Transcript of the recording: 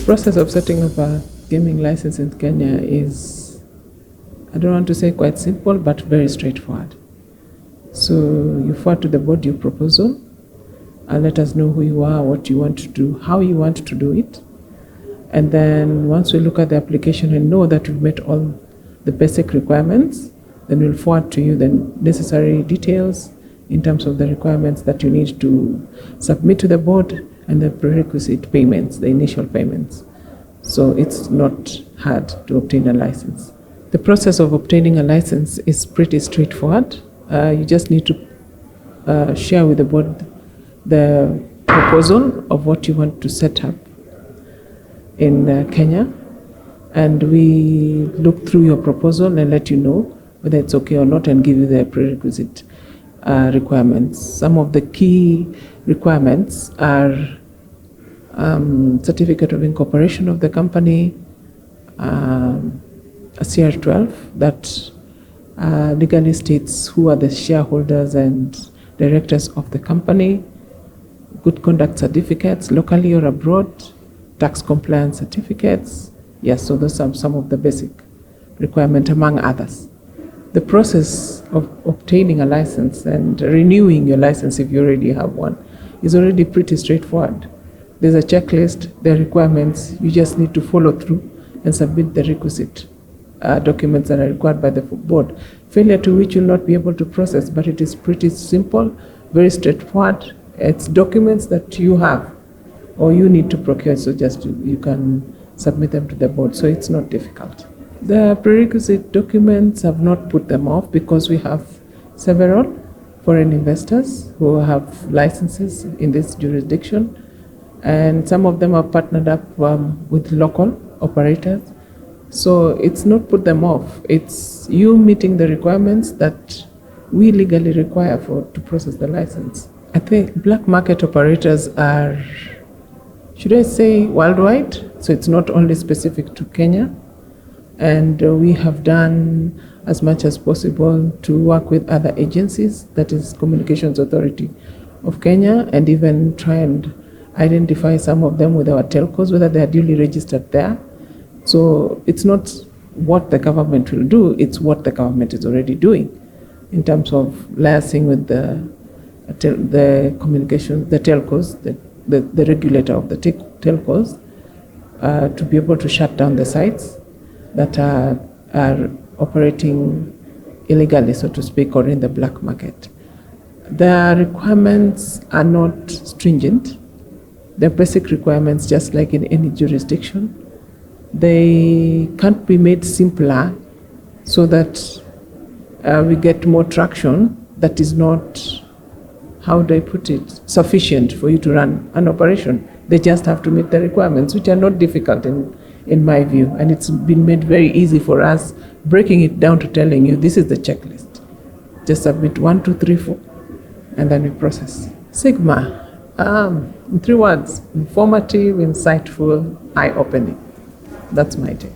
process of setting up a gaming license in Kenya is, I don't want to say quite simple, but very straightforward. So you forward to the board your proposal, and let us know who you are, what you want to do, how you want to do it. And then once we look at the application and know that we've met all the basic requirements, then we'll forward to you the necessary details in terms of the requirements that you need to submit to the board and the prerequisite payments, the initial payments. So it's not hard to obtain a license. The process of obtaining a license is pretty straightforward. You just need to share with the board the proposal of what you want to set up in Kenya, and we look through your proposal and let you know whether it's okay or not and give you the prerequisite requirements. Some of the key requirements are certificate of incorporation of the company, a CR12 that legally states who are the shareholders and directors of the company, good conduct certificates locally or abroad, tax compliance certificates. Yes, so those are some of the basic requirements among others. The process of obtaining a license and renewing your license if you already have one is already pretty straightforward. There's a checklist, there are requirements, you just need to follow through and submit the requisite documents that are required by the board. Failure to which you'll not be able to process, but it is pretty simple, very straightforward. It's documents that you have or you need to procure, so just you can submit them to the board, so it's not difficult. The prerequisite documents have not put them off because we have several foreign investors who have licenses in this jurisdiction, and some of them have partnered up with local operators. So it's not put them off. It's you meeting the requirements that we legally require to process the license. I think black market operators are, should I say, worldwide? So it's not only specific to Kenya. And we have done as much as possible to work with other agencies, that is Communications Authority of Kenya, and even try and identify some of them with our telcos, whether they are duly registered there. So it's not what the government will do, it's what the government is already doing in terms of liaising with the communications, the telcos, the regulator of the telcos, to be able to shut down the sites that are operating illegally, so to speak, or in the black market. The requirements are not stringent. They're basic requirements, just like in any jurisdiction. They can't be made simpler so that we get more traction that is not, how do I put it, sufficient for you to run an operation. They just have to meet the requirements, which are not difficult in my view. And it's been made very easy for us, breaking it down to telling you this is the checklist. Just submit 1, 2, 3, 4, and then we process. Sigma, in 3 words: informative, insightful, eye-opening. That's my take.